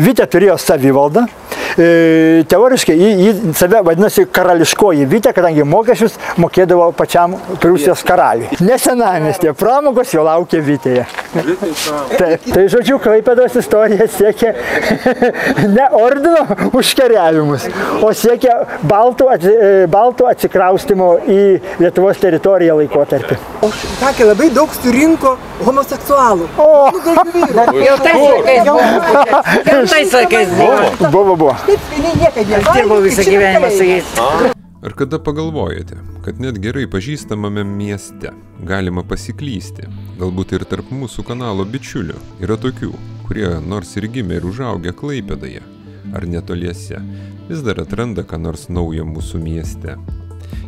Vytė turėjo savivaldą. Teoriškai jį save vadinasi karališkoji Vytė, kadangi mokesčius mokėdavo pačiam Prūsijos karaliui. Ne senamiestyje, pramogos jau laukė Vytėje. Tai žodžiu, Klaipėdos istorija siekia ne ordino užkariavimus, o siekia baltų atsikraustimo į Lietuvos teritoriją laikotarpį. Sakė, labai daug surinko homoseksualų. Jau tais laikais buvo. Buvo. Aš dirbau visą gyvenimą su jais. Ar kada pagalvojate, kad net gerai pažįstamame mieste galima pasiklysti, galbūt ir tarp mūsų kanalo bičiulių yra tokių, kurie nors ir gimė ir užaugę Klaipėdoje ar netoliese, vis dar atranda ką nors naujo mūsų mieste.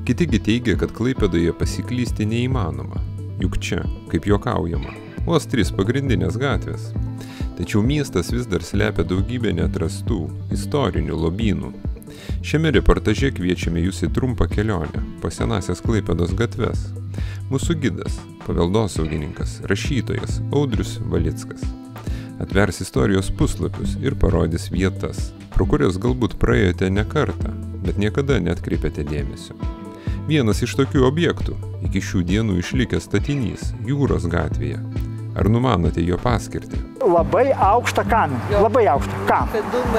Kitigi teigia, kad Klaipėdoje pasiklysti neįmanoma, juk čia, kaip juokaujama, vos 3 pagrindinės gatvės. Tačiau miestas vis dar slepia daugybę neatrastų istorinių lobynų. Šiame reportaže kviečiame jūs į trumpą kelionę po senąsias Klaipėdos gatves. Mūsų gidas, paveldosaugininkas, rašytojas Audrius Valickas. Atvers istorijos puslapius ir parodys vietas, pro kurias galbūt praėjote ne kartą, bet niekada neatkreipėte dėmesio. Vienas iš tokių objektų iki šių dienų išlikęs statinys Jūros gatvėje. Ar numanote jo paskirtį? Labai aukštą kaminą. Labai aukštą. Kam?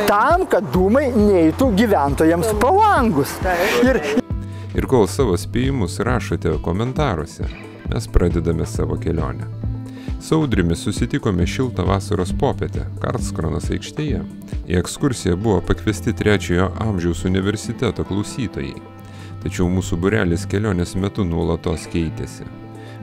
Tam, kad dūmai neįtų gyventojams po langus. Ir kol savo spėjimus rašote komentaruose, mes pradedame savo kelionę. Su Audriumi susitikome šiltą vasaros popietę Karlskronos aikštėje. Į ekskursiją buvo pakviesti 3-ojo amžiaus universiteto klausytojai. Tačiau mūsų būrelis kelionės metu nuolatos keitėsi.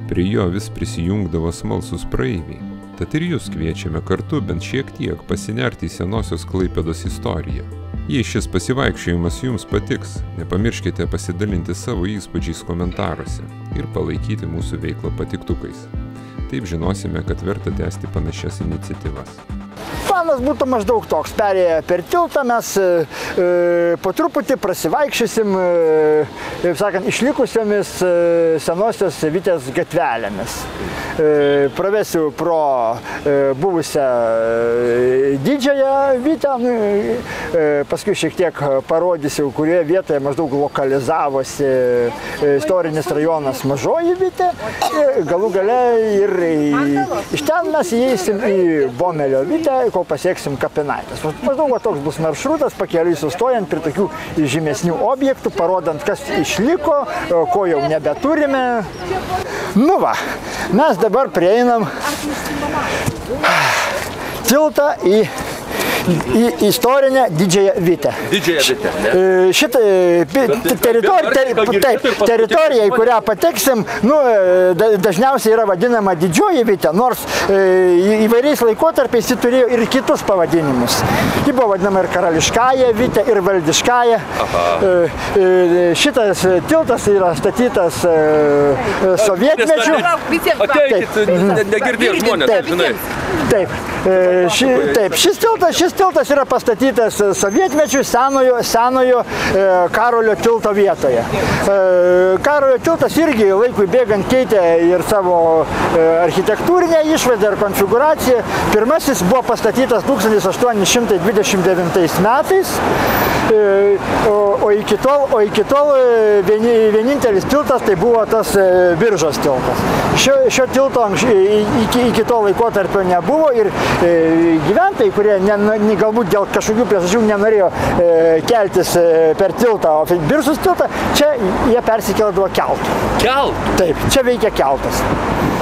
Prie jo vis prisijungdavo smalsūs praeiviai. Tad ir jūs kviečiame kartu bent šiek tiek pasinerti į senosios Klaipėdos istoriją. Jei šis pasivaikščiojimas jums patiks, nepamirškite pasidalinti savo įspūdžiais komentaruose ir palaikyti mūsų veiklą patiktukais. Taip žinosime, kad verta tęsti panašias iniciatyvas. Planas būtų maždaug toks. Perėję per tiltą mes po truputį prasivaikščiosim, taip sakant, išlikusiomis senosios Vytės gatvelėmis. Pravesiu pro buvusią didžiąją Vytę, paskui šiek tiek parodysiu, kurioje vietoje maždaug lokalizavosi istorinis rajonas Mažoji Vytė. Galų gale ir iš ten mes įeisim į Bomelio Vytę, kol pasieksim Kapinaitės. Maždaug toks bus maršrutas, pakeliui sustojant prie tokių žymesnių objektų, parodant, kas išliko, ko jau nebeturime. Nu va, mes dabar prieinam tiltą į istorinę Didžiąją Vytę. Didžiąją Vytę, ne? Šitą teritoriją, į kurią pateksim, dažniausiai yra vadinama Didžioji Vytė, nors įvairiais laikotarpiais ji turėjo ir kitus pavadinimus. Ji buvo vadinama ir Karališkąja Vytė, ir Valdiškąja. Šitas tiltas yra statytas sovietmečiu. Ateikit, negirdėjo žmonės, žinai. Taip, šis tiltas yra pastatytas sovietmečiu senojo Karolio tilto vietoje. Karolio tiltas irgi laikui bėgant keitė ir savo architektūrinę išvaizdą ir konfiguraciją. Pirmasis buvo pastatytas 1829 metais, o iki tol vienintelis tiltas tai buvo tas Biržos tiltas. Šio tilto iki to laikotarpio nebuvo ir gyventojai, kurie galbūt dėl kažkokių priežasčių nenorėjo keltis per tiltą, o Biržos tiltą, čia jie persikeldavo keltu. Keltu? Taip, čia veikia keltas.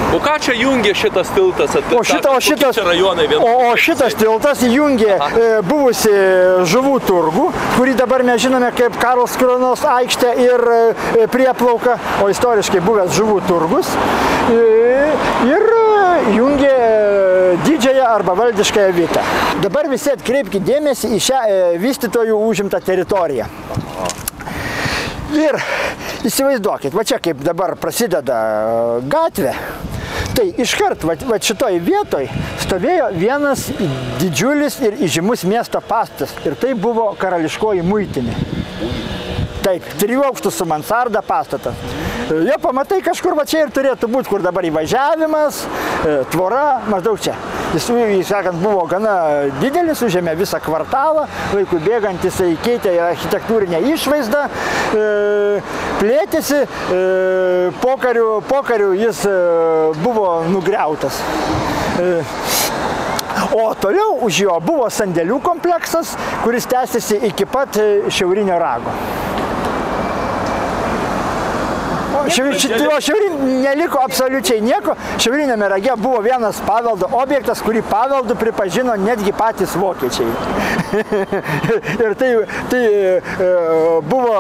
O ką čia jungia šitas tiltas? O šitas tiltas jungia buvusi žuvų turgų, kurį dabar mes žinome kaip Karlskronos aikštė ir prieplauka, o istoriškai buvęs žuvų turgus, ir jungia Didžiąją arba Valdiškąją Vytę. Dabar visi atkreipkite dėmesį į šią vystytojų užimtą teritoriją. Ir įsivaizduokit, va čia kaip dabar prasideda gatvė, tai iškart va šitoj vietoj stovėjo vienas didžiulis ir įžymus miesto pastatas. Ir tai buvo Karališkoji muitinė. Taip, 3 aukštų su mansarda pastatas. Jo pamatai kažkur va čia ir turėtų būti, kur dabar įvažiavimas, tvora, maždaug čia. Jis, sakant, buvo gana didelis, užėmė visą kvartalą, laikui bėgant jisai keitė architektūrinę išvaizdą, plėtėsi, pokariu jis buvo nugriautas. O toliau už jo buvo sandėlių kompleksas, kuris tęsiasi iki pat šiaurinio rago. O šiaurinė neliko absoliučiai nieko. Šiaurinėme rage buvo vienas paveldo objektas, kurį paveldu pripažino netgi patys vokiečiai. Ir tai buvo,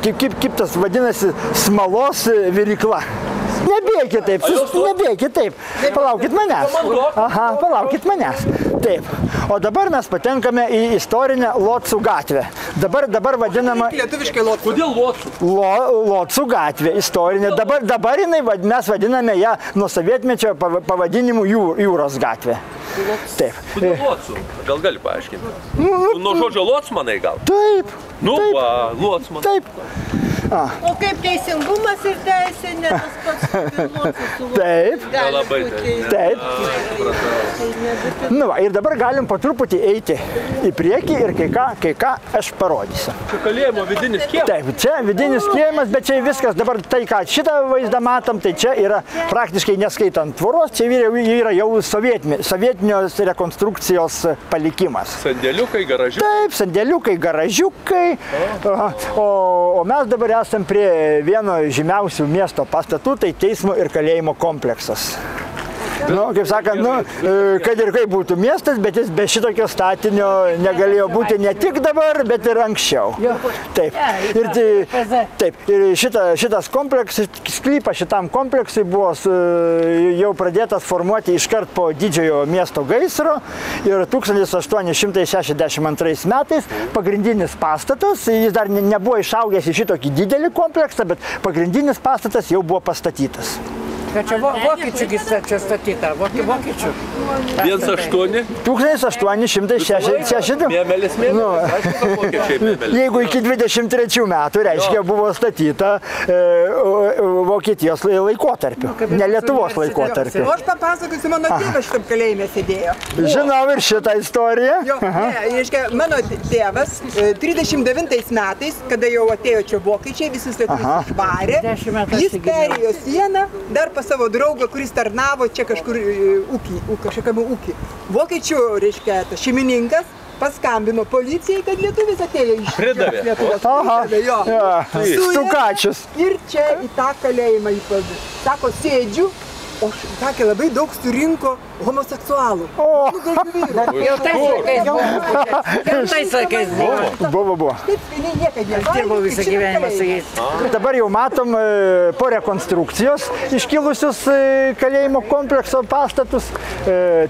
kaip tas vadinasi, smalos virykla. Nebėkit taip, nebėkit taip. Palaukit manęs. Aha, palaukit manęs. Taip. O dabar mes patenkame į istorinę Locų gatvę. Dabar vadinama... Lietuviškai Locų. Kodėl Locų? Locų gatvė istorinė. Dabar mes vadiname ją nuo sovietmečio pavadinimu Jūros gatvė. Taip. Kodėl Locų? Gal gali paaiškinti? Nuo žodžio Locmanai gal? Taip. Nu, va, Locmanai. Taip. O kaip teisingumas ir teisė, ne tas pats Locus su Taip. Labai Taip. Nu va, ir dabar galim po truputį eiti į priekį ir kai ką aš parodysiu. Čia kalėjimo vidinis kiemas. Taip, čia vidinis kiemas, bet čia viskas dabar tai, ką šitą vaizdą matom, tai čia yra praktiškai neskaitant tvoros, čia yra jau sovietinės rekonstrukcijos palikimas. Sandėliukai, garažiukai. Taip, sandėliukai, garažiukai. O mes dabar esam prie vieno žymiausių miesto pastatų, tai teismo ir kalėjimo kompleksas. Nu, kaip sakant, kad ir kaip būtų miestas, bet jis be šitokio statinio negalėjo būti ne tik dabar, bet ir anksčiau. Taip. Ir šitas kompleksas, sklypas šitam kompleksui buvo jau pradėtas formuoti iškart po didžiojo miesto gaisro ir 1862 metais pagrindinis pastatas, jis dar nebuvo išaugęs į šitokį didelį kompleksą, bet pagrindinis pastatas jau buvo pastatytas. Čia vokiečių čia statyta, vokiečių. 1862. Mėmelis. Jeigu iki 23 metų, reiškia, buvo statyta Vokietijos laikotarpiu, ne Lietuvos laikotarpiu. O aš papasakosiu, mano tėvas šitam kalėjime sėdėjo. Žinau ir šitą istoriją. Jo, reiškia, mano tėvas 39 metais, kada jau atėjo čia vokiečiai, visus lietuvius išvarė, jis perėjo sieną, dar pas savo draugą, kuris tarnavo čia kažkur kažkokiame ūkį. Vokiečių, reiškia, šeimininkas paskambino policijai, kad lietuvis atėjo iš Lietuvos. Aha, stukačius. Ir čia į tą kalėjimą įpadu. Sako, sėdžiu, o sakė, labai daug surinko homoseksualų. Jau tais laikais buvo. Buvo. Taip, niekad Dirbau visą gyvenimą su jais. Dabar jau matom po rekonstrukcijos iškilusius kalėjimo komplekso pastatus.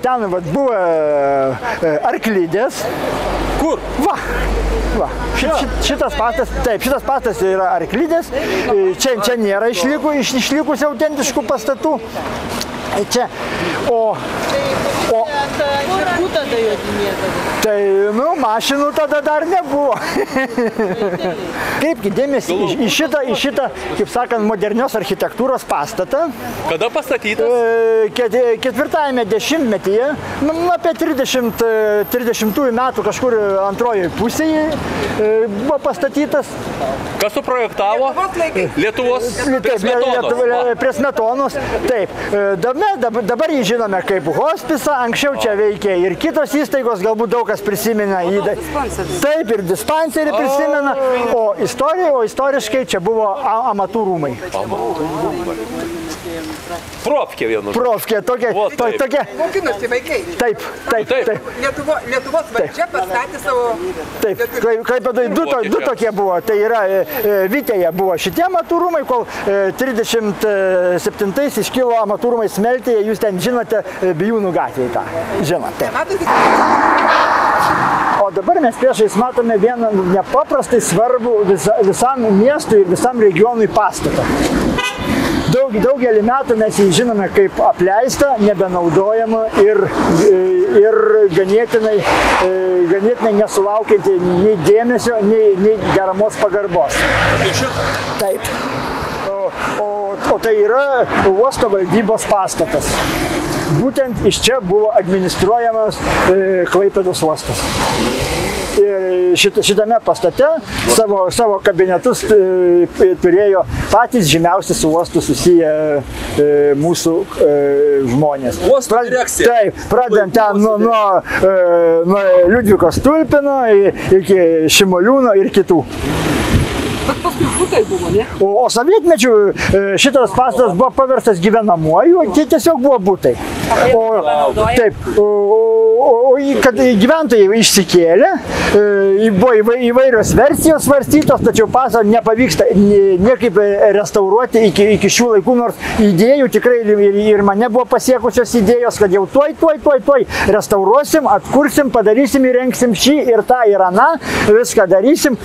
Ten buvo arklidės. Kur? Va. Šitas pastatas yra arklidės. Čia nėra išlikusių autentiškų pastatų. Čia, tai, mašinų tada dar nebuvo. Kaipgi dėmesį į šitą, kaip sakant, modernios architektūros pastatą. Kada pastatytas? Ketvirtajame dešimtmetyje, apie 30 metų kažkur antrojoje pusėje buvo pastatytas. Kas suprojektavo? Lietuvos prie Smetonos. Taip. Dabar jį žinome kaip hospisą, anksčiau čia veikė ir kitos įstaigos, galbūt daug kas prisimena jį. Taip, ir dispanserį prisimena, o istoriškai čia buvo amatų rūmai. Profkė vienu. Profkė, tokia. Mokinosi vaikai. Taip. Lietuvos valdžia pastatė savo... Taip, Klaipėdoje du tokie buvo. Tai yra Vitėje buvo šitie amatų rūmai, kol 37-ais iškilo amatų rūmai Smeltėje, jūs ten žinote Bijūnų gatvėje tą. Žinote. O dabar mes priešais matome vieną nepaprastai svarbų visam miestui ir visam regionui pastatą. Daugelį metų mes jį žinome kaip apleistą, nebenaudojamą ir ganėtinai nesulaukiantį nei dėmesio, nei deramos pagarbos. Taip. O O tai yra uosto valdybos pastatas. Būtent iš čia buvo administruojamas Klaipėdos uostas. Ir šitame pastate savo kabinetus turėjo patys žymiausi su uostu susiję mūsų žmonės. Uosto direkcija. Taip, pradedant ten nuo Liudviko Stulpino iki Šimoliūno ir kitų. Bet paskui butai buvo, ne? O sovietmečių šitas pastatas buvo paverstas gyvenamuoju, tai tiesiog buvo butai. Kad gyventojai išsikėlė, buvo įvairios versijos svarstytos, tačiau pastatą nepavyksta niekaip restauruoti iki šių laikų, nors idėjų tikrai ir mane buvo pasiekusios idėjos, kad jau tuoj restauruosim, atkursim, padarysim, įrengsim šį ir tą ir aną, viską darysim,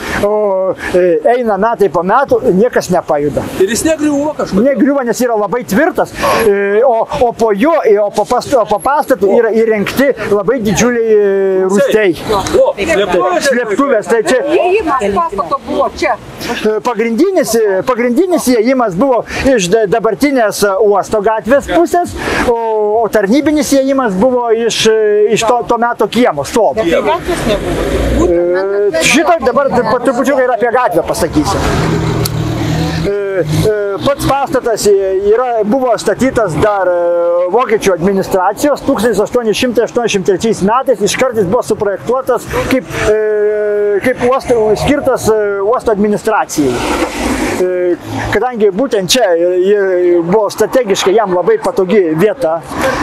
eina metai po metų, niekas nepajuda. Ir jis negriuvo kažkodėl? Negriuvo, nes yra labai tvirtas, o po pastatų yra įrengti labai didžiuliai rūstiai. Slėptuvės, tai čia. Įėjimas pastato buvo čia. Pagrindinis įėjimas buvo iš dabartinės uosto gatvės pusės, o tarnybinis įėjimas buvo iš to meto kiemo, stovo. Tai gatvės nebuvo. Šitą dabar trupučiukai ir apie gatvę pasakysiu. Pats pastatas buvo statytas dar vokiečių administracijos 1883 metais, iškart jis buvo suprojektuotas kaip skirtas uosto administracijai. Kadangi būtent čia buvo strategiškai jam labai patogi vieta,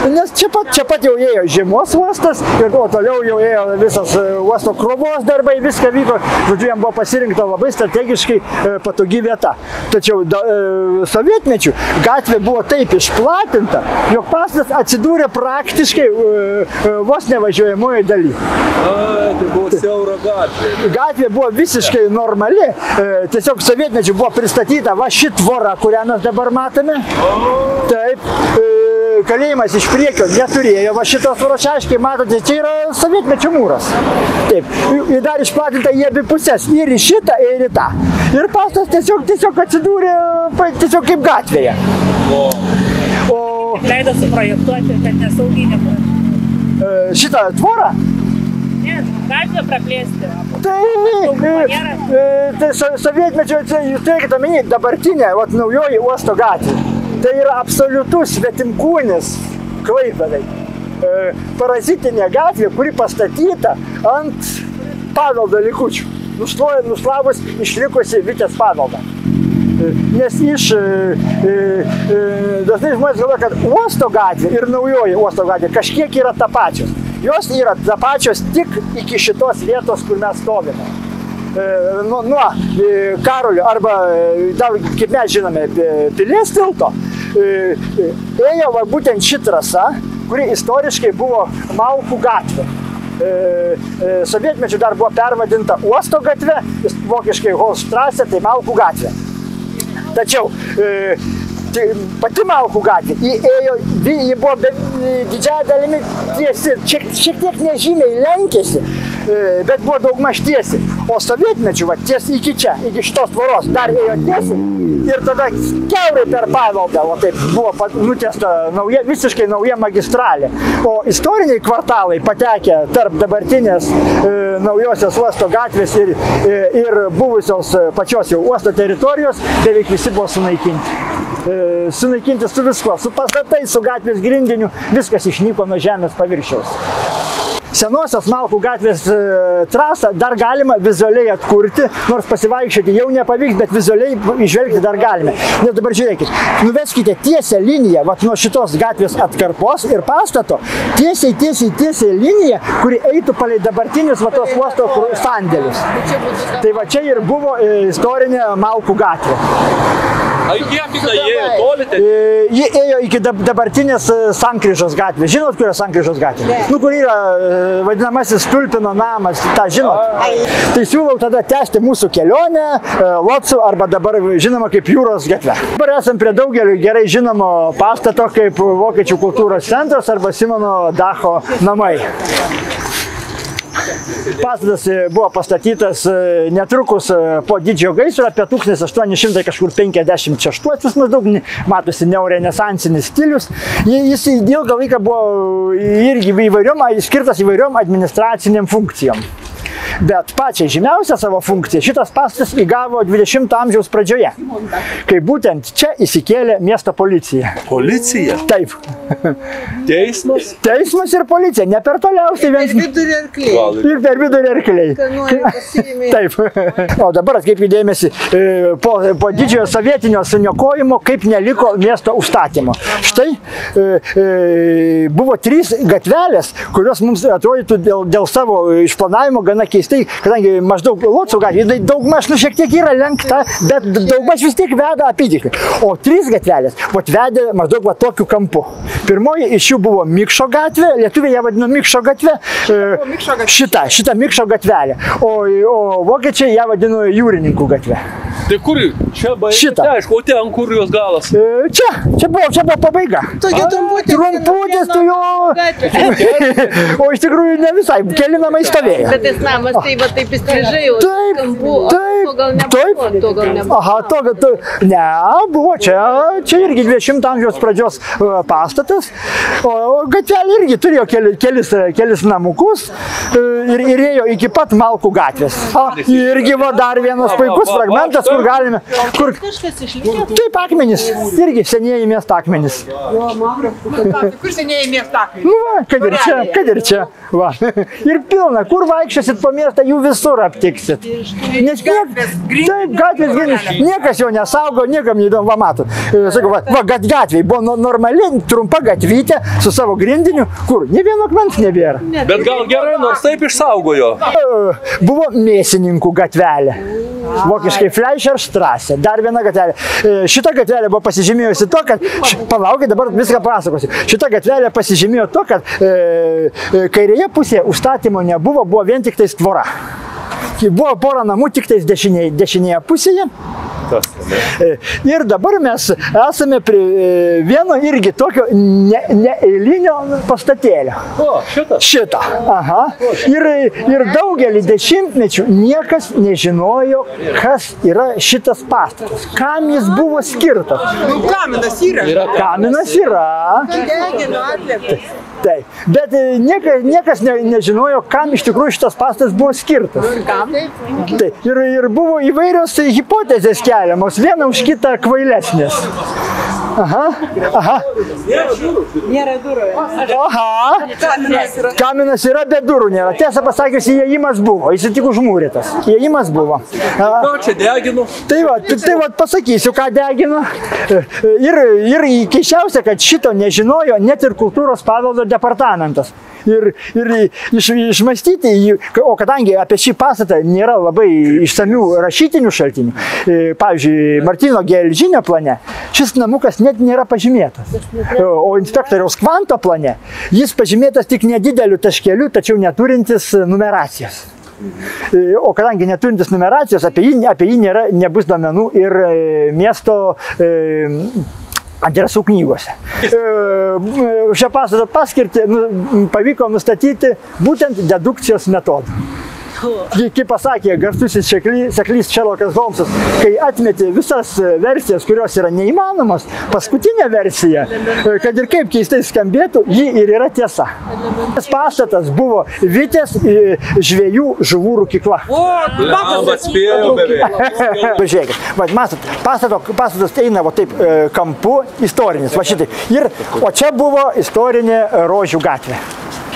nes čia pat jau ėjo žiemos uostas, o toliau jau ėjo visas uosto krovos darbai, viską vyko, žodžiu, jam buvo pasirinkta labai strategiškai patogi vieta. Tačiau sovietmečių gatvė buvo taip išplatinta, jog pastatas atsidūrė praktiškai vos nevažiuojamoje daly. Tai buvo siaura gatvė. Gatvė buvo visiškai normali, tiesiog sovietmečių buvo pristatyta va ši tvora, kurią mes dabar matome. Taip, kalėjimas iš priekio neturėjo va šitos tvoros, aiškiai matote, čia yra sovietmečio mūras. Taip, ir dar išplatinta į abi pusės, ir į šitą, ir į tą. Ir pastatas tiesiog atsidūrė tiesiog kaip gatvėje. Leido suprojektuoti, kad nesaugiai nebuvo. Šitą tvorą? Ne, gatvę praplėsti. Tai sovietmečio, jūs turėkite omeny, dabartinė, naujoji uosto gatvė. Tai yra absoliutus svetimkūnis Klaipėdai. Parazitinė gatvė, kuri pastatyta ant paveldo likučių. Nuslavus išlikusi Vitės paveldą. Nes dažnai žmonės galvoja, kad uosto gatvė ir naujoji uosto gatvė kažkiek yra tapačios. Jos yra tapačios tik iki šitos vietos, kur mes stovime. Nuo Karolio arba, kaip mes žinome, Pilies tilto, ėjo būtent ši trasa, kuri istoriškai buvo Malkų gatvė. Sovietmečiu dar buvo pervadinta uosto gatve, vokiškai Holstrasse, tai Malkų gatvė. Tačiau pati Malkų gatvė, ji buvo didžiąją dalimi tiesi, šiek tiek nežymiai lenkėsi, bet buvo daugmaž tiesi. O sovietmečiu, iki čia, iki šitos tvoros, dar ėjo tiesi ir tada kiaurai per paveldą buvo nutiesta visiškai nauja magistralė. O istoriniai kvartalai patekę tarp dabartinės naujosios uosto gatvės ir buvusios pačios jau uosto teritorijos beveik visi buvo sunaikinti. Sunaikinti su viskuo, su pastatais, su gatvės grindiniu, viskas išnyko nuo žemės paviršiaus. Senosios Malkų gatvės trasą dar galima vizualiai atkurti, nors pasivaikščioti jau nepavyks, bet vizualiai išvelgti dar galime. Nes dabar žiūrėkit, nuveskite tiesią liniją nuo šitos gatvės atkarpos ir pastato, tiesiai liniją, kuri eitų palei dabartinius tos uosto sandėlius. Tai va čia ir buvo istorinė Malkų gatvė. Ar kiek tai ėjo toli? Ji ėjo iki dabartinės Sankryžos gatvės. Žinot, kur yra Sankryžos gatvė? Kur yra vadinamasis Stulpino namas, tą žinot. Tai siūlau tada tęsti mūsų kelionę Locų arba dabar žinoma kaip Jūros gatve. Dabar esam prie daugelių gerai žinomo pastato kaip Vokiečių kultūros centras arba Simono Dacho namai. Pastatas buvo pastatytas netrukus po didžiojo gaisro, apie 1856 maždaug, matosi neorenesansinis stilius. Jis ilgą laiką buvo irgi skirtas įvairiom administraciniam funkcijom. Bet pačią žymiausią savo funkciją šitas pastatas įgavo 20 amžiaus pradžioje, kai būtent čia įsikėlė miesto policija. Policija? Taip. Teismas? Teismas ir policija, ne per toliausiai viens. Per vidurį arkliai. Ir per vidurį arkliai. Taip. O dabar atkreipkite dėmesį, po didžiojo sovietinio suniokojimo, kaip neliko miesto užstatymo. Štai buvo 3 gatvelės, kurios mums atrodytų dėl savo išplanavimo gana keistai, kadangi maždaug Locų gatvė, daugmaž šiek tiek yra lenkta, bet daugmaž vis tiek veda apytiksliai. O 3 gatvelės vedė maždaug tokiu kampu. Pirmoji iš jų buvo Mikšo gatvė, lietuviai ją vadino Mikšo gatvė, šita Mikšo gatvelė, o vokiečiai ją vadino Jūrininkų gatvė. Tai kur? Čia baigė, aišku, o ten kur jos galas? Čia buvo pabaiga. Tokia trumputės, tu jo. O iš tikrųjų ne visai, keli namai stovėjo. Bet tas namas taip įstrižai, o kampu, to gal nebuvo. Aha, ne, buvo čia irgi 20 amžiaus pradžios pastatas, o gatvelė irgi turėjo kelis namukus ir ėjo iki pat Malkų gatvės. Irgi va dar vienas puikus fragmentas, kur galime... Kažkas išlikė? Taip, akmenys, irgi senieji miesto akmenys. Kur senieji miesto akmenys? Nu va, kad ir čia. Va. Ir pilna, kur vaikščiosit po miestą, jų visur aptiksit. Nes gatvės niekas jo nesaugo, niekam neįdomu, va matot. Sakau, va gatvėj buvo normali, trumpa gatvytė su savo grindiniu, kur ne vieno akmens nebėra. Bet gal gerai, nors taip išsaugojo. Buvo mėsininkų gatvelė. Vokiškai Fleischerstraße, dar viena gatvelė. Šita gatvelė buvo pasižymėjusi to, kad, palaukit, dabar viską pasakosiu. Šita gatvelė pasižymėjo to, kad kairėje pusėje užstatymo nebuvo, buvo vien tik tais tvora. Buvo pora namų tik tais dešinėje pusėje. Ir dabar mes esame prie vieno irgi tokio neeilinio pastatėlio. Šitą. Aha. Ir daugelį dešimtmečių niekas nežinojo, kas yra šitas pastatas. Kam jis buvo skirtas. Kaminas yra. Kaminas yra. Taip. Bet niekas nežinojo, kam iš tikrųjų šitas pastatas buvo skirtas. Taip. Ir buvo įvairios hipotezės keliamos, viena už kitą kvailesnės. Aha. Nėra durų. Aha. Kaminas yra, bet durų nėra. Tiesą pasakius, įėjimas buvo, jis tik užmūrytas. Įėjimas buvo. Ką čia deginu? Tai va, pasakysiu, ką deginu. Ir keisčiausia, kad šito nežinojo net ir kultūros paveldo departamentas. Ir išmąstyti jį, o kadangi apie šį pastatą nėra labai išsamių rašytinių šaltinių, pavyzdžiui, Martyno Gelžinio plane, šis namukas net nėra pažymėtas. O inspektoriaus Kvanto plane jis pažymėtas tik nedideliu taškeliu, tačiau neturintis numeracijos. O kadangi neturintis numeracijos, apie jį nebus duomenų ir miesto adresų knygose. Šią pastato paskirtį pavyko nustatyti būtent dedukcijos metodu. Kaip pasakė garsusis seklys Šerlokas Holmsas, kai atmetė visas versijas, kurios yra neįmanomas, paskutinė versija, kad ir kaip keistai skambėtų, ji ir yra tiesa. Tas pastatas buvo Vitės žvejų žuvų rūkykla. Atspėjau beveik. Pažiūrėkit, matot, pastatas eina taip kampu istorinis, va šitai. O čia buvo istorinė Rožių gatvė.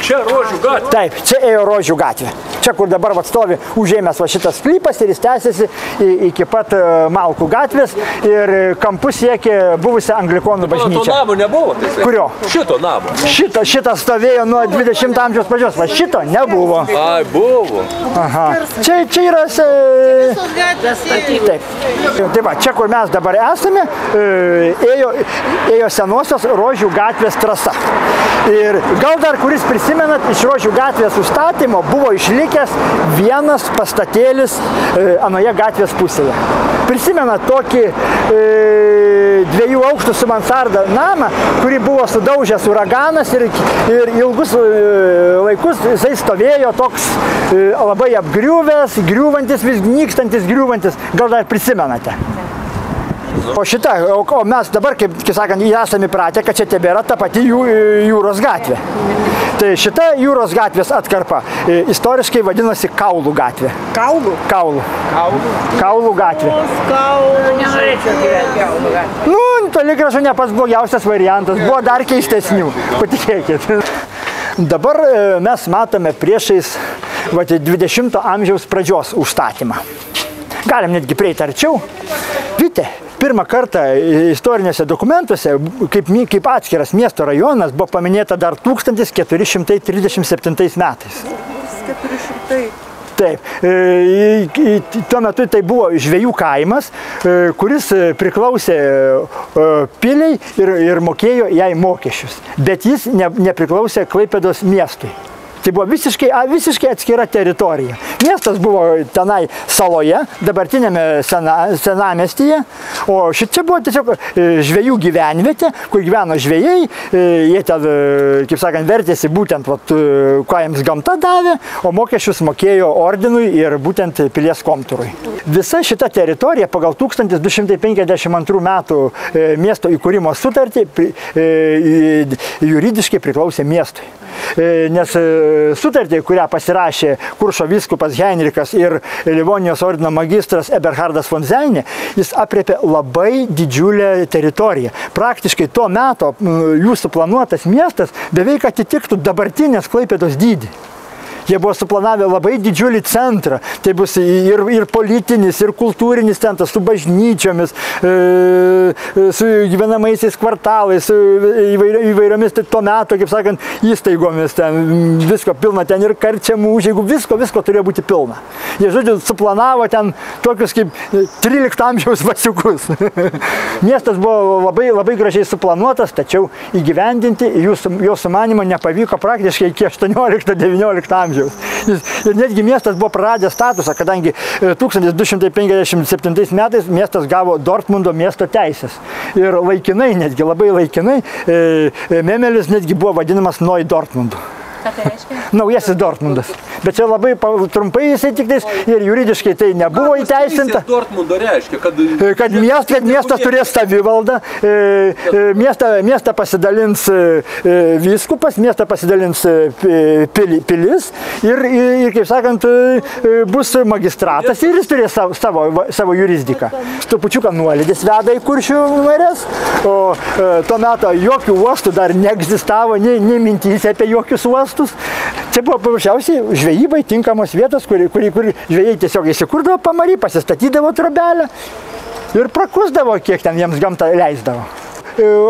Čia Rožių gatvė? Taip, čia ėjo Rožių gatvė. Čia, kur dabar stovi užėmęs šitas sklypas ir jis tęsiasi iki pat Malkų gatvės ir kampu siekė buvusią anglikonų bažnyčią. To namo nebuvo? Kurio? Šito namo. Šitą stovėjo nuo 20 amžiaus pradžios, va šito nebuvo. Ai, buvo. Aha. Čia yra... Taip. Tai va, čia, kur mes dabar esame, ėjo senosios Rožių gatvės trasa. Ir gal dar kuris prisimenat, iš Rožių gatvės užstatymo buvo išlikęs vienas pastatėlis anoje gatvės pusėje. prisimena tokį 2 aukštų su mansarda namą, kurį buvo sudaužęs uraganas ir ilgus laikus jisai stovėjo toks labai apgriuvęs, griūvantis, vis nykstantis, griūvantis. Gal dar prisimenate? O šitą, o mes dabar, kaip sakant, esame įpratę, kad čia tebėra ta pati jūros gatvė. Tai šita jūros gatvės atkarpa istoriškai vadinosi Kaulų gatvė. Kaulų? Kaulų. Kaulų gatvė. Nenorėčiau gyventi Kaulų gatvė. Nu, toli gražu ne pats blogiausias variantas, buvo dar keistesnių, patikėkit. Dabar mes matome priešais 20 amžiaus pradžios užstatymą. Galim netgi prieiti arčiau. Vitė, pirmą kartą istoriniuose dokumentuose, kaip atskiras miesto rajonas, buvo paminėta dar 1437 metais. 400. Taip. Tuo metu tai buvo žvejų kaimas, kuris priklausė piliai ir mokėjo jai mokesčius. Bet jis nepriklausė Klaipėdos miestui. Tai buvo visiškai atskira teritorija. Miestas buvo tenai saloje, dabartinėme senamestyje, o čia buvo tiesiog žvejų gyvenvietė, kur gyveno žvejai, jie ten, kaip sakant, vertėsi būtent, ką jiems gamta davė, o mokesčius mokėjo ordinui ir būtent pilies komturui. Visa šita teritorija pagal 1252 metų miesto įkūrimo sutartį juridiškai priklausė miestui. Nes sutartį, kurią pasirašė Kuršo vyskupas Heinrichas ir Livonijos ordino magistras Eberhardas von Zelnė, jis aprėpė labai didžiulę teritoriją. Praktiškai tuo metu jų suplanuotas miestas beveik atitiktų dabartinės Klaipėdos dydį. Jie buvo suplanavę labai didžiulį centrą. Tai bus ir politinis, ir kultūrinis centras, su bažnyčiomis, su gyvenamaisiais kvartalais, su įvairiomis tuo metu, kaip sakant, įstaigomis. Ten visko pilna, ten ir karčiamų užeigų, visko turėjo būti pilna. Jie, žodžiu, suplanavo ten tokius kaip 13 amžiaus vasiukus. Miestas buvo labai gražiai suplanuotas, tačiau įgyvendinti jo sumanimo nepavyko praktiškai iki 18-19 amžiaus. Ir netgi miestas buvo praradęs statusą, kadangi 1257 metais miestas gavo Dortmundo miesto teisės. Ir laikinai, netgi labai laikinai, Memelis netgi buvo vadinamas Neu Dortmundu. Ką tai reiškia? Naujasis Dortmundas. Bet čia labai trumpai jisai tik tais ir juridiškai tai nebuvo įteisinta. Dortmundo reiškia, kad miestas turės savivaldą, miestą pasidalins vyskupas, miestą pasidalins pilis ir kaip sakant, bus magistratas ir jis turės savo jurisdiką. Trupučiuką nuolydis veda į Kuršių marias, o tuo metu jokių uostų dar neegzistavo, nei mintys apie jokius uostus. Čia buvo paprasčiausiai žvejybai tinkamos vietos, kur žvejai tiesiog įsikurdavo pamary, pasistatydavo trobelę ir prakusdavo, kiek ten jiems gamta leisdavo.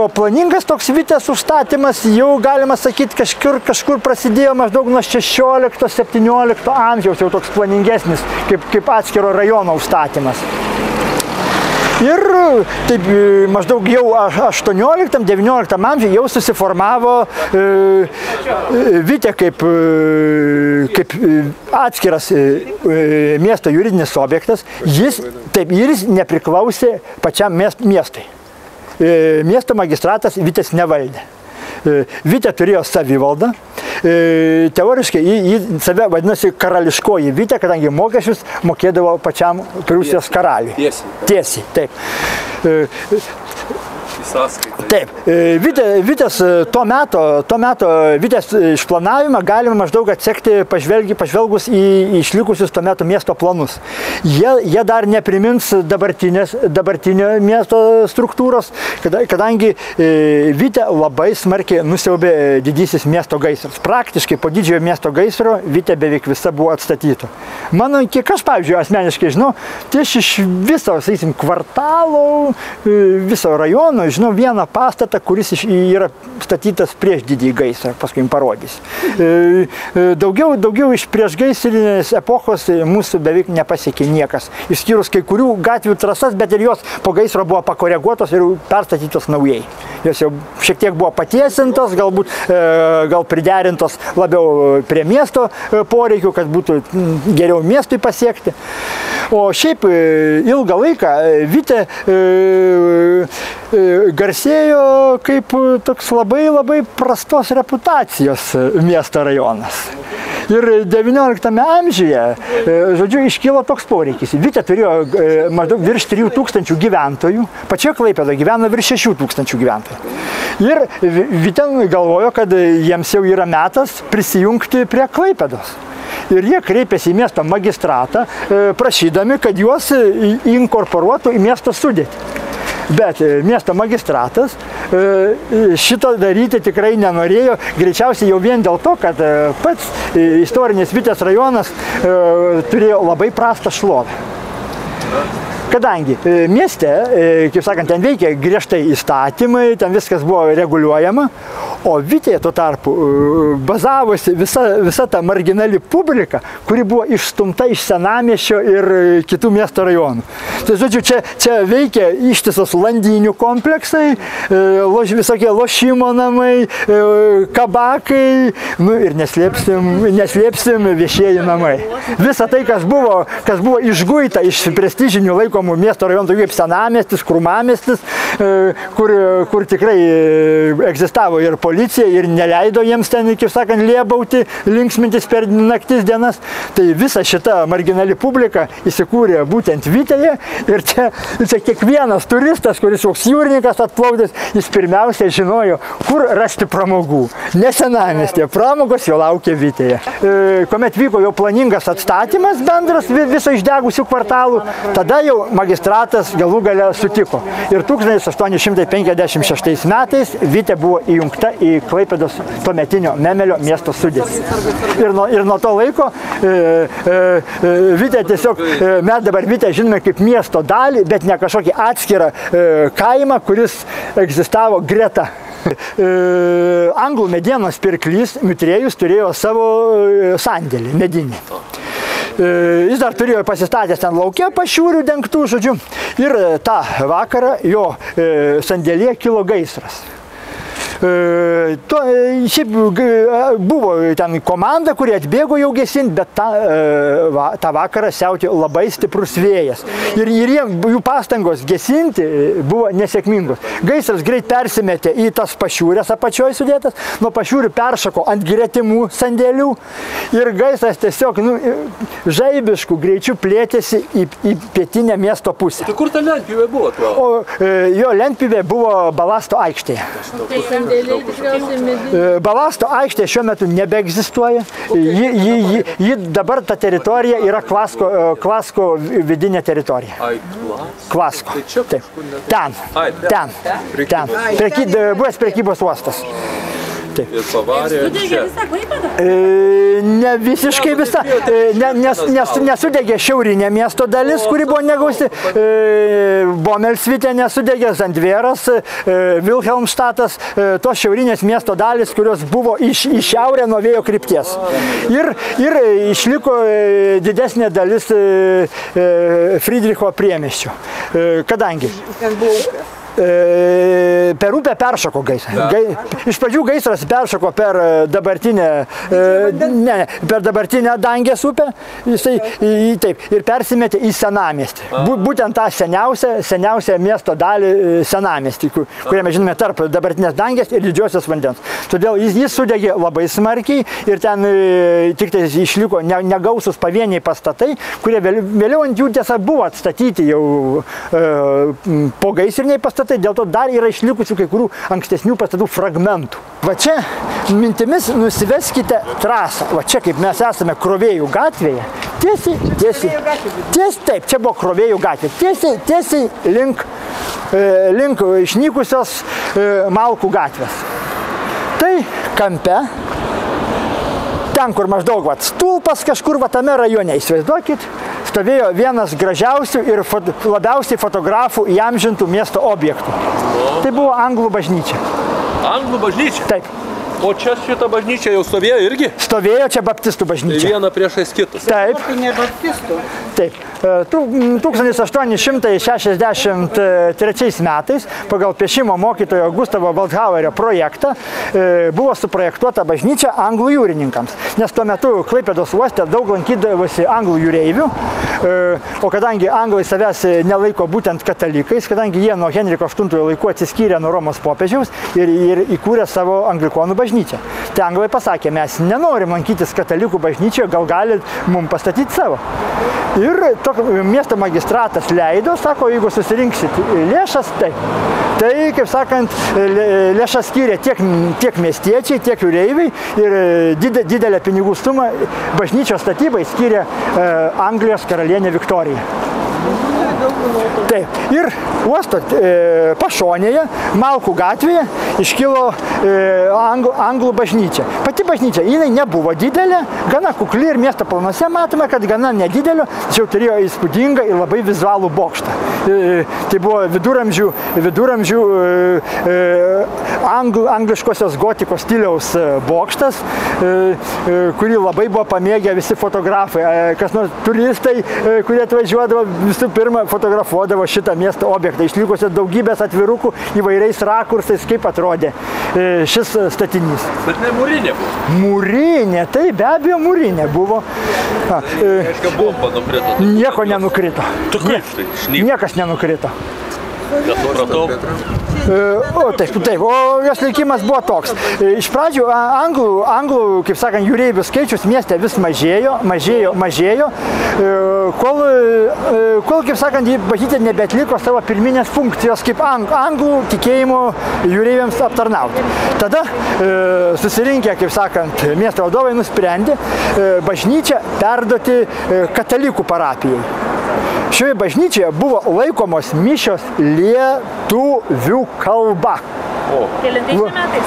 O planingas toks Vitės užstatymas jau, galima sakyti, kažkur prasidėjo maždaug nuo 16-17 amžiaus, jau toks planingesnis, kaip atskiro rajono užstatymas. Ir taip maždaug jau 18-19 amžiuje jau susiformavo Vitė kaip atskiras miesto juridinis objektas. Jis nepriklausė pačiam miestui. Miesto magistratas Vitės nevaldė. Vitė turėjo savivaldą. Teoriškai jį save vadinosi karališkoji Vitė, kadangi mokesčius mokėdavo pačiam Prūsijos karaliui. Tiesiai, taip. Taip, Vitės tuo metu Vitės išplanavimą galima maždaug atsekti pažvelgus į išlikusius tuo metu miesto planus. Jie dar neprimins dabartinio miesto struktūros, kadangi Vitė labai smarkiai nusiaubė didysis miesto gaisras. Praktiškai po didžiojo miesto gaisro Vitė beveik visa buvo atstatyta. Mano, kiek aš, pavyzdžiui, asmeniškai žinau, tai aš iš viso, sakysim, kvartalo, viso rajono, žinau vieną pastatą, kuris yra statytas prieš didįjį gaisrą, paskui jums parodys. Daugiau iš priešgaisrinės epochos mūsų beveik nepasiekė niekas, išskyrus kai kurių gatvių trasas, bet ir jos po gaisro buvo pakoreguotos ir perstatytos naujai. Jos jau šiek tiek buvo patiesintos, gal priderintos labiau prie miesto poreikių, kad būtų geriau miestui pasiekti. O šiaip ilgą laiką Vitė garsėjo kaip toks labai prastos reputacijos miesto rajonas. Ir XIX amžiuje, žodžiu, iškilo toks poreikis. Vitė turėjo maždaug virš 3000 gyventojų, pačioje Klaipėdoje gyveno virš 6000 gyventojų. Ir Vitė galvojo, kad jiems jau yra metas prisijungti prie Klaipėdos. Ir jie kreipėsi į miesto magistratą, prašydami, kad juos inkorporuotų į miesto sudėtį. Bet miesto magistratas šito daryti tikrai nenorėjo, greičiausiai jau vien dėl to, kad pats istorinis Vitės rajonas turėjo labai prastą šlovę. Kadangi mieste, kaip sakant, ten veikia griežtai įstatymai, ten viskas buvo reguliuojama, o Vitėje tuo tarpu bazavosi visa ta marginali publika, kuri buvo išstumta iš senamiesčio ir kitų miesto rajonų. Tai žodžiu, čia veikia ištisos landinių kompleksai, visokie lošimo namai, kabakai, nu ir neslėpsim viešieji namai. Visa tai, kas buvo išguita iš prestižinių laikomų miesto rajonų, tokių kaip senamiestis, krūmamiestis, kur tikrai egzistavo ir policija, ir neleido jiems ten, kaip sakant, lėbauti, linksmintis per naktis dienas. Tai visa šita marginali publika įsikūrė būtent Vitėje ir čia kiekvienas turistas, kuris koks jūrininkas atplaukęs, jis pirmiausia žinojo, kur rasti pramogų. Ne senamiestyje, pramogos jau laukė Vitėje. Kuomet vyko jau planingas atstatymas bendras viso išdegusių kvartalų, tada jau magistratas galų gale sutiko. Ir 1856 metais Vitė buvo įjungta į Klaipėdos tuometinio Memelio miesto sudėtį. Ir nuo to laiko Vitė tiesiog, mes dabar Vitę žinome kaip miesto dalį, bet ne kažkokį atskirą kaimą, kuris egzistavo greta. Anglų medienos pirklys Mitrėjus turėjo savo sandėlį medinį. Jis dar turėjo pasistatęs ten lauke pašiūrių dengtų, žodžiu, ir tą vakarą jo sandėlyje kilo gaisras. Šiaip buvo ten komanda, kuri atbėgo jau gesinti, bet tą vakarą siautė labai stiprus vėjas. Ir jų pastangos gesinti buvo nesėkmingos. Gaisras greit persimetė į tas pašiūrės apačioje sudėtas, nuo pašiūrių peršoko ant gretimų sandėlių ir gaisras tiesiog žaibiškų greičių plėtėsi į pietinę miesto pusę. Tai kur ta lentpjūvė buvo tuo? O jo lentpjūvė buvo Balasto aikštėje. Balasto aikštė šiuo metu nebeegzistuoja. Ji dabar ta teritorija yra Klasko vidinė teritorija. Klasko. Ten. Buvęs prekybos uostas. Ir pavarė čia. Ne visiškai visa, nesudegė šiaurinė miesto dalis, kuri buvo negausi. Bomelsvitė nesudegė, Zandvėras, Vilhelmštatas, tos šiaurinės miesto dalis, kurios buvo į šiaurę nuo vėjo krypties. Ir išliko didesnė dalis Friedricho priemiesčių. Kadangi? Per upę peršoko gaisras. Iš pradžių gaisras peršoko per dabartinę Dangės upę ir persimetė į senamiestį. Būtent tą seniausią miesto dalį senamiestį, kuriame žinome tarp dabartinės Dangės ir Didžiosios vandens. Todėl jis sudegė labai smarkiai ir ten tik tai išliko negausus pavieniai pastatai, kurie vėliau ant jų tiesa buvo atstatyti jau po gaisriniai pastatai. Dėl to dar yra išlikusių kai kurių ankstesnių pastatų fragmentų. Va čia mintimis nusiveskite trasą. Va čia, kaip mes esame Krovėjų gatvėje, tiesiai, taip, čia buvo Krovėjų gatvė, tiesiai link išnykusios Malkų gatvės. Tai kampe, ten, kur maždaug stulpas kažkur tame rajone, įsivaizduokit, stovėjo vienas gražiausių ir labiausiai fotografų įamžintų miesto objektų. Tai buvo Anglų bažnyčia. Anglų bažnyčia? Taip. O čia šita bažnyčia jau stovėjo irgi? Stovėjo čia baptistų bažnyčia. Viena priešais kitus. Taip. Ne baptistų. Taip. 1863 metais pagal piešimo mokytojo Gustavo Waldhauerio projektą buvo suprojektuota bažnyčia anglų jūrininkams. Nes tuo metu Klaipėdos uoste daug lankydavosi anglų jūreivių, o kadangi anglai savęs nelaiko būtent katalikais, kadangi jie nuo Henriko VIII laikų atsiskyrė nuo Romos popiežiaus ir įkūrė savo anglikonų bažnyčią. Tai anglai pasakė, mes nenorim lankytis katalikų bažnyčioje, gal galit mums pastatyti savo. Ir miesto magistratas leido, sako, jeigu susirinksit lėšas, tai kaip sakant, lėšas skyrė tiek miestiečiai, tiek jūreiviai ir didelę pinigų sumą bažnyčios statybai skyrė Anglijos karalienė Viktorija. Taip. Ir uosto pašonėje, Malkų gatvėje, iškilo anglų bažnyčia. Pati bažnyčia, jinai nebuvo didelė, gana kukli ir miesto planuose matome, kad gana nedidelio, tačiau turėjo įspūdingą ir labai vizualų bokštą. Tai buvo viduramžių angliškosios gotikos stiliaus bokštas, kurį labai buvo pamėgę visi fotografai. Kas nors turistai, kurie atvažiuodavo, visų pirma fotografuodavo šitą miesto objektą. Išlikusi daugybės atvirukų įvairiais rakursais, kaip atrodė šis statinys. Bet ne mūrinė buvo. Mūrinė, tai be abejo mūrinė buvo. Aiškia, bomba nukrito. Nieko nenukrito. Niekas nenukrito. Nesupratau. Taip, o jos likimas buvo toks. Iš pradžių anglų, kaip sakant, jūreivių skaičius mieste vis mažėjo, kol, kaip sakant, bažnyčia nebeatliko savo pirminės funkcijos kaip anglų tikėjimo jūreiviams aptarnauti. Tada susirinkę, kaip sakant, miesto vadovai nusprendė bažnyčią perduoti katalikų parapijai. Šioje bažnyčioje buvo laikomos mišios lietuvių kalba. Kelintais metais?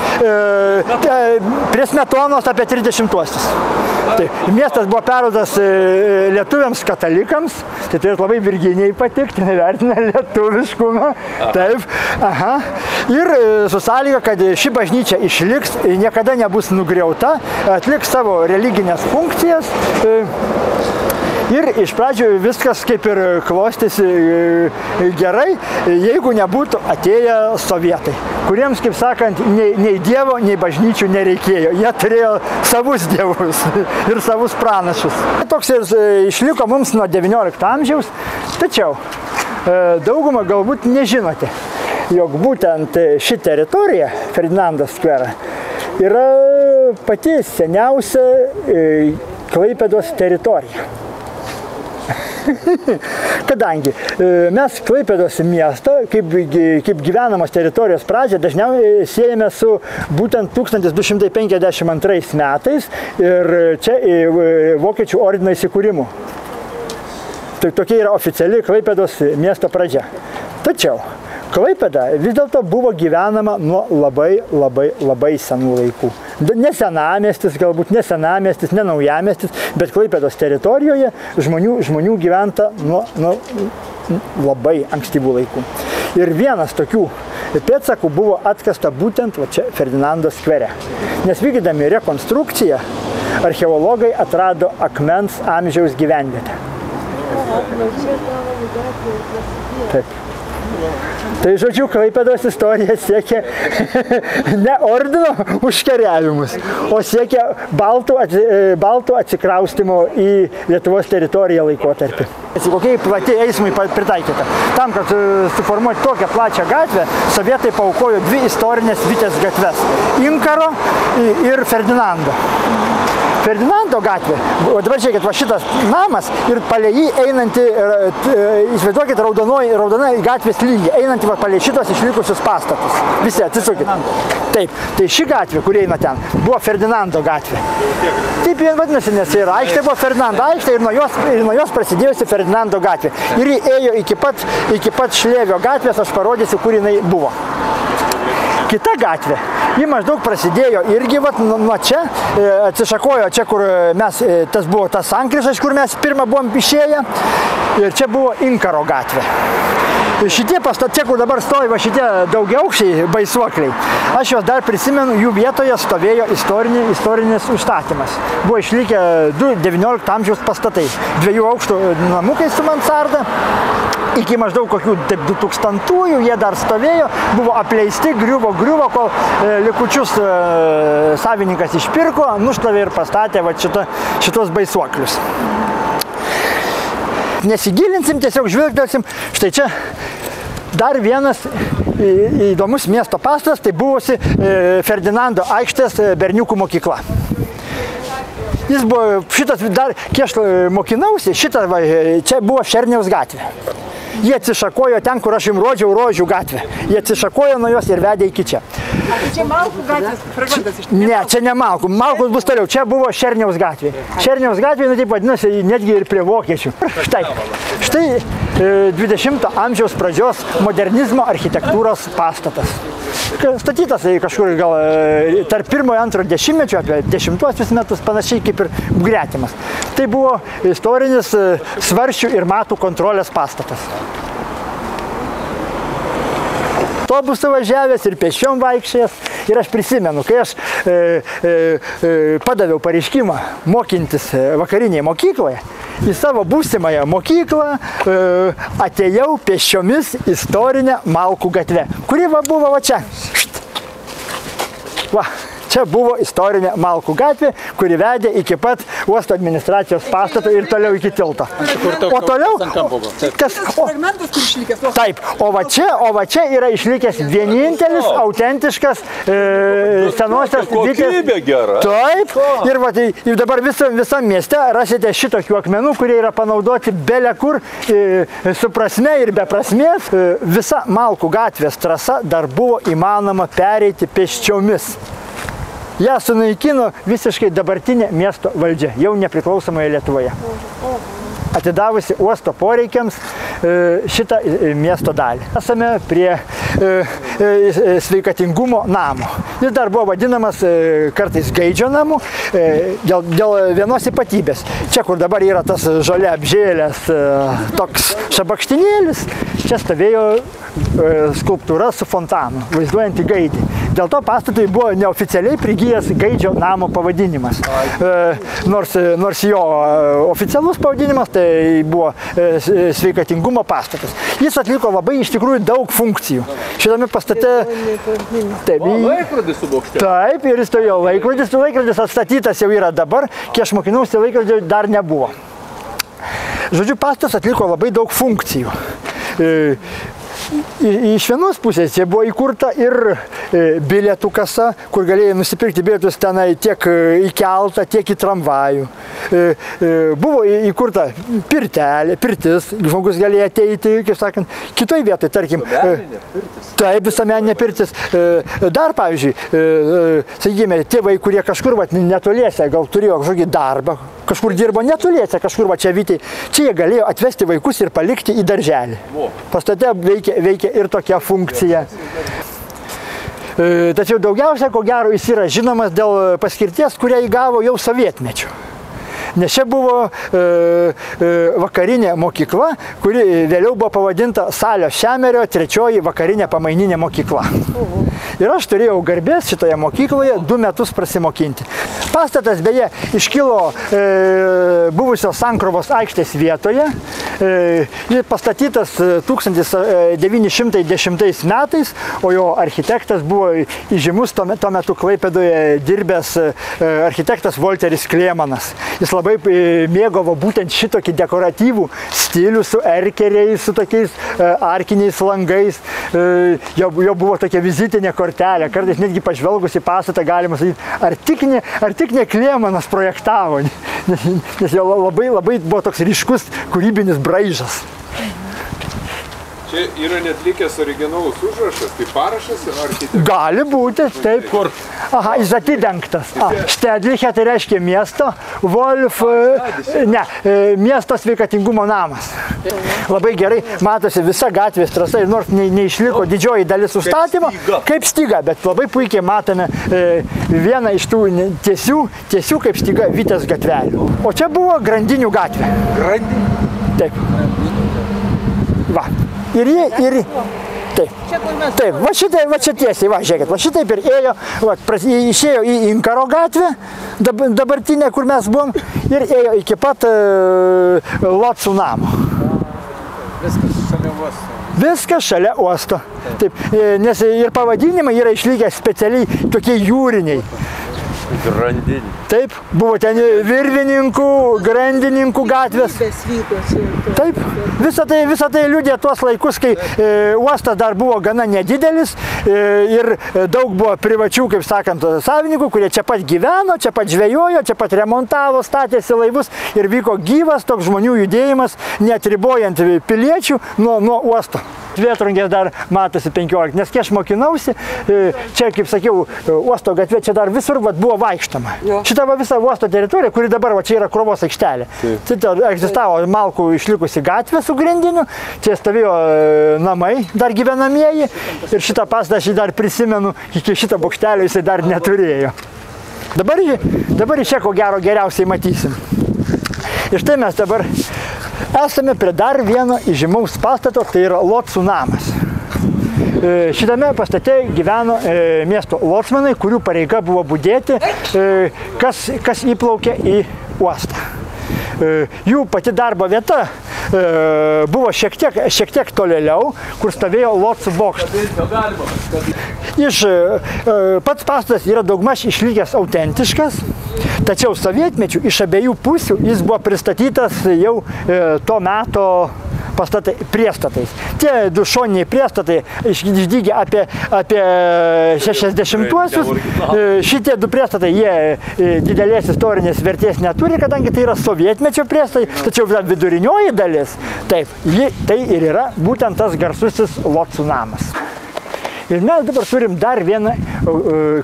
Prie Smetonos apie 30-uosius. Tai miestas buvo perduotas lietuviams katalikams, tai turėtų labai Virginijai patikti, nevertina lietuviškumą. Taip, aha. Ir su sąlyga, kad ši bažnyčia išliks, niekada nebus nugriauta, atliks savo religinės funkcijas. Ir iš pradžių viskas kaip ir klostėsi gerai, jeigu nebūtų atėję sovietai, kuriems, kaip sakant, nei dievo, nei bažnyčių nereikėjo. Jie turėjo savus dievus ir savus pranašus. Toks ir išliko mums nuo 19 amžiaus, tačiau daugumą galbūt nežinote, jog būtent ši teritorija, Ferdinando skverą, yra pati seniausia Klaipėdos teritorija. Kadangi mes Klaipėdos miestą, kaip gyvenamos teritorijos pradžią, dažniausiai siejame su būtent 1252 metais ir čia Vokiečių ordino įsikūrimu. Tai tokia yra oficiali Klaipėdos miesto pradžia. Tačiau Klaipėda vis dėlto buvo gyvenama nuo labai senų laikų. Ne senamiestis, galbūt ne senamiestis, ne naujamiestis, bet Klaipėdos teritorijoje žmonių gyventa nuo labai ankstyvų laikų. Ir vienas tokių pėdsakų buvo atkasta būtent va čia Ferdinando skvere. Nes vykdydami rekonstrukciją, archeologai atrado akmens amžiaus gyvenvietę. Taip. Tai žodžiu, Klaipėdos istorija siekia ne ordino užkariavimus, o siekia baltų atsikraustimo į Lietuvos teritoriją laikotarpį. Kokiai plati eismui pritaikyta. Tam, kad suformuoti tokią plačią gatvę, sovietai paaukojo dvi istorinės Vitės gatves – Inkaro ir Ferdinando. Ferdinando gatvė, o dabar žiūrėkit, va šitas namas ir palei jį einanti, įsivaizduokit, raudona gatvės linija, einanti va palei šitos išlikusius pastatus. Visi, atsisukit. Taip, tai ši gatvė, kur eina ten, buvo Ferdinando gatvė. Taip jie vadinasi, nes ir aikštė buvo Ferdinando aikštė ir nuo jos prasidėjusi Ferdinando gatvė. Ir jį ėjo iki pat Šlėvio gatvės, aš parodysiu, kur jinai buvo. Kita gatvė Ji maždaug prasidėjo irgi nuo čia, atsišakojo čia, kur mes, tas buvo tas sankryžas, kur mes pirmą buvom išėję, ir čia buvo Inkaro gatvė. Šitie pastatai, kur dabar stovi, va šitie daugiaaukščiai baisuokliai, aš juos dar prisimenu, jų vietoje stovėjo istorinis užstatymas. Buvo išlikę 19 amžiaus pastatai, 2 aukštų namukai su mansarda. Iki maždaug kokių 2000-ųjų jie dar stovėjo, buvo apleisti, griuvo, kol likučius savininkas išpirko, nušlavė ir pastatė va šitos baisuoklius. Nesigilinsim, tiesiog žvilgtelsim. Štai čia dar vienas įdomus miesto pastatas, tai buvusi Ferdinando aikštės berniukų mokykla. Jis buvo, šitas dar, kai aš mokinausi, šitas va, čia buvo Šerniaus gatvė. Jie atsišakojo ten, kur aš jums rodžiau Rožių gatvę. Jie atsišakojo nuo jos ir vedė iki čia. Čia Malkų gatvės fragmentas iš Ne, čia ne Malkų. Malkos bus toliau. Čia buvo Šerniaus gatvė. Šerniaus gatvė, nu taip vadinasi, netgi ir prie vokiečių. Štai 20 amžiaus pradžios modernizmo architektūros pastatas. Statytas kažkur gal tarp 1-2 dešimtmečio, apie 10 metus, panašiai kaip ir gretimas. Tai buvo istorinis svarsčių ir matų kontrolės pastatas. Autobusu važiavęs ir pešiom vaikščiojęs. Ir aš prisimenu, kai aš padaviau pareiškimą mokintis vakarinėje mokykloje, į savo būsimąją mokyklą atėjau pešiomis istorinę Malkų gatvę, kuri buvo va čia. Va. Čia buvo istorinė Malkų gatvė, kuri vedė iki pat uosto administracijos pastato ir toliau iki tilto. O toliau... fragmentas, kur išlikęs. Taip, o va čia yra išlikęs vienintelis autentiškas senosios Vitės. Taip, ir dabar visam mieste rasite šitokių akmenų, kurie yra panaudoti bele kur su prasme ir be prasmės. Visa Malkų gatvės trasa dar buvo įmanoma pereiti pėsčiomis. Ją sunaikino visiškai dabartinė miesto valdžia, jau nepriklausomoje Lietuvoje, atidavusi uosto poreikiams šitą miesto dalį. Esame prie sveikatingumo namo. Jis dar buvo vadinamas kartais Gaidžio namu dėl vienos ypatybės. Čia, kur dabar yra tas žalia apžėlės toks šabakštinėlis, čia stovėjo skulptūra su fontanu, vaizduojanti Gaidį. Dėl to pastatui buvo neoficialiai prigijęs Gaidžio namo pavadinimas. Nors jo oficialus pavadinimas tai buvo sveikatingumo pastatas. Jis atliko labai iš tikrųjų daug funkcijų. Šitame pastate... Laikrodis su bokšte. Taip, ir jis stovėjo laikrodis. Laikrodis atstatytas jau yra dabar, kai aš mokinausi, laikrodžio dar nebuvo. Žodžiu, pastatas atliko labai daug funkcijų. Iš vienos pusės čia buvo įkurta ir bilietų kasa, kur galėjai nusipirkti bilietus tenai tiek į keltą, tiek į tramvajų. Buvo įkurta pirtis, žmogus galėjo ateiti, kaip sakant, kitoj vietoj, tarkim. Taip, visuomeninė pirtis. Dar, pavyzdžiui, sakykime, tėvai, kurie kažkur netoliese, gal turėjo kažkokį darbą, kažkur dirbo netoliese, kažkur čia Vytėj, čia jie galėjo atvesti vaikus ir palikti į darželį. Pastate veikia ir tokia funkcija. Tačiau daugiausia, ko gero, jis yra žinomas dėl paskirties, kurią įgavo jau sovietmečiu. Nes čia buvo vakarinė mokykla, kuri vėliau buvo pavadinta Salio Šemerio 3 vakarinė pamaininė mokykla. Ir aš turėjau garbės šitoje mokykloje 2 metus prasimokinti. Pastatas beje iškilo buvusios Sankrovos aikštės vietoje. Jis pastatytas 1910 metais, o jo architektas buvo įžymus tuo metu Klaipėdoje dirbęs architektas Volteris Klėmanas. Jis labai mėgavo būtent šitokį dekoratyvų stilių su erkeriais, su tokiais arkiniais langais. Jo buvo tokia vizitinė kortelė. Kartais netgi pažvelgus į pastatą galima sakyti, ar tik ne Klėmanas projektavo, nes jo labai buvo toks ryškus kūrybinis braižas. Čia yra net likęs originalus užrašas, tai parašas ar architektas? Gali būti, taip. Kur? Aha, jis atidengtas. Stedlichė tai reiškia miesto, Wolf, miesto sveikatingumo namas. Labai gerai matosi visa gatvės trasa ir nors neišliko didžioji dalis užstatymo, kaip styga, bet labai puikiai matome vieną iš tų tiesių kaip styga Vitės gatvelių. O čia buvo Grandinių gatvė. Grandinių? Taip. Va. Ir taip. Taip, va čia tiesiai, va, žiūrėkit, va šitaip ir ėjo, va, išėjo į Inkaro gatvę, dabartinę, kur mes buvom, ir ėjo iki pat Locų namo. Viskas šalia uosto. Viskas šalia uosto. Taip, nes ir pavadinimai yra išlikę specialiai tokie jūriniai. Grandinių. Taip, buvo ten virvininkų, grandininkų gatvės. Taip, visą tai liudija tuos laikus, kai uostas dar buvo gana nedidelis ir daug buvo privačių, kaip sakant, savininkų, kurie čia pat gyveno, čia pat žvejojo, čia pat remontavo, statėsi laivus ir vyko gyvas toks žmonių judėjimas, neatribojant piliečių nuo uosto. Vėtrungės dar matosi 15, nes kai aš mokinausi, čia, kaip sakiau, uosto gatvė, čia dar visur buvo vaikštama. Šita visa uosto teritorija, kuri dabar čia yra krovos aikštelė. Čia egzistavo Malkų išlikusi gatvė su Grandiniu, čia stovėjo namai, dar gyvenamieji ir šitą pastatą aš dar prisimenu, iki šito bokštelio jisai dar neturėjo. Dabar iš čia ko gero geriausiai matysim. Ir štai mes dabar esame prie dar vieno įžymaus pastato, tai yra Locų namas. Šitame pastate gyveno miesto locmanai, kurių pareiga buvo budėti, kas įplaukė į uostą. Jų pati darbo vieta buvo šiek tiek tolėliau, kur stovėjo Locų bokštas. Pats pastatas yra daugmaž išlikęs autentiškas, tačiau sovietmečių iš abiejų pusių jis buvo pristatytas jau to meto pastatai priestatais. Tie du šoniniai priestatai išdygė apie 60-uosius. Šitie du priestatai jie didelės istorinės vertės neturi, kadangi tai yra sovietmečio priestatai, tačiau vidurinioji dalis, taip, tai ir yra būtent tas garsusis Locų namas. Ir mes dabar turim dar vieną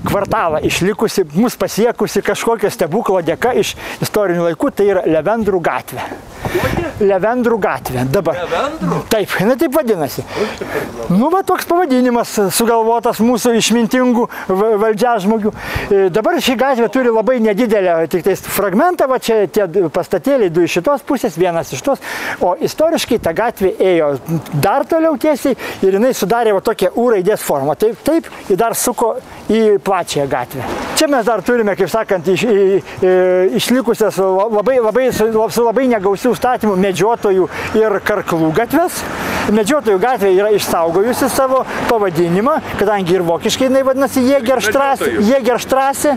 kvartalą išlikusi, mus pasiekusi kažkokio stebuklo dėka iš istorinių laikų, tai yra Levendrų gatvė. Levendrų gatvė dabar. Levendrų? Taip, jinai taip vadinasi. Nu, va, toks pavadinimas sugalvotas mūsų išmintingų valdžiažmogių. Dabar ši gatvė turi labai nedidelę tik tais fragmentą, va čia tie pastatėliai, du iš šitos pusės, vienas iš tos, o istoriškai ta gatvė ėjo dar toliau tiesiai ir jinai sudarė va tokią U raidės formą. Taip, ji dar suko į plačiąją gatvę. Čia mes dar turime, kaip sakant, išlikusias su labai negausių statymų medžiotojų ir karklų gatvės. Medžiotojų gatvė yra išsaugojusi savo pavadinimą, kadangi ir vokiškai jinai vadinasi Jägerstraße.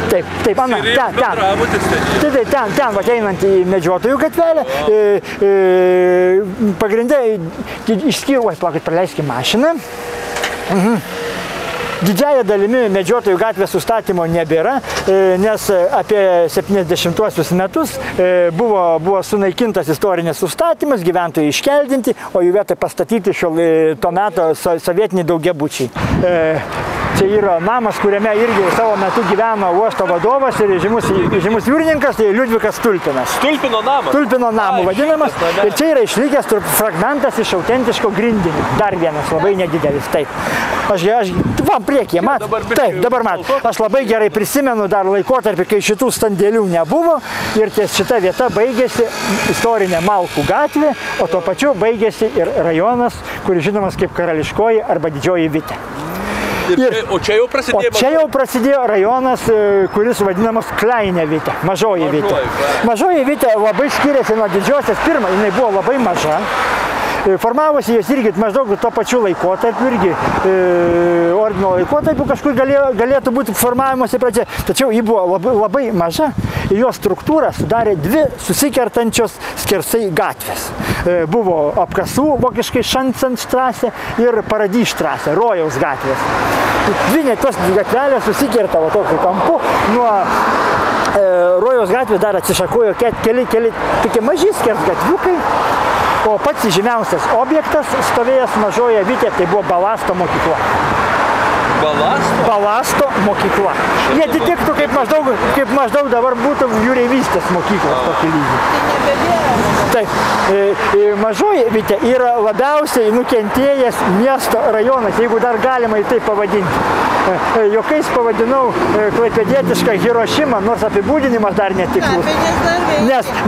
Taip, Ana, ten ateinant į medžiotojų gatvelę. Pagrindė išskyrus, plakit, praleiskime mašiną. Didžiąją dalimi medžiotojų gatvės sustatymo nebėra, nes apie 70-uosius metus buvo sunaikintas istorinis sustatymas, gyventojai iškeldinti, o jų vietoj pastatyti to meto sovietiniai daugiabučiai. Čia yra namas, kuriame irgi savo metu gyveno uosto vadovas ir žymus jūrininkas, tai Liudvikas Tulpinas. Tulpino namas? Tulpino namų vadinamas. Ir čia yra išlikęs fragmentas iš autentiško Grindinio. Dar vienas, labai nedidelis. Taip. Vam priekyje, mat? Taip, dabar mat. Aš labai gerai prisimenu dar laikotarpį, kai šitų standėlių nebuvo ir ties šita vieta baigėsi istorinė Malkų gatvė, o tuo pačiu baigėsi ir rajonas, kuris žinomas kaip Karališkoji arba Didžioji Vitė. O čia jau prasidėjo? O čia jau prasidėjo rajonas, kuris vadinamas Kleinė Vitė, Mažoji Vitė. Mažoji Vitė labai skiriasi nuo didžiosios. Pirma, jinai buvo labai maža. Formavosi jos irgi maždaug tuo pačiu laikotarpiu, irgi ordino laikotarpiu kažkur galėtų būti formavimosi pradžia. Tačiau ji buvo labai maža ir jos struktūrą sudarė dvi susikertančios skersai gatvės. Buvo Apkasų, vokiškai Schanzenstraße ir Paradiesstraße, Rojaus gatvės. Dvi tos gatvelės susikerta tokiu kampu nuo Rojaus gatvė dar atsišakojo keli tokie maži skersgatviukai, o pats žymiausias objektas stovėjęs Mažojoje Vytėje, tai buvo Balasto mokykla. Balasto? Balasto mokykla. Jie atitiktų kaip maždaug dabar būtų jūreivystės mokyklos tokį lygį. Taip, Mažoji Vytė yra labiausiai nukentėjęs miesto rajonas, jeigu dar galima į tai pavadinti. Jokais pavadinau klaipėdietišką Hirošimą, nors apibūdinimas dar netiklus.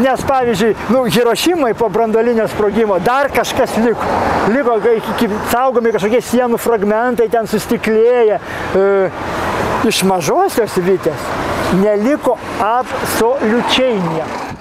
Nes pavyzdžiui, Hirošimai po branduolinio sprogimo dar kažkas liko. Liko saugomi kažkokie sienų fragmentai, ten sustiklėję. Iš Mažosios Vytės neliko absoliučiai nieko.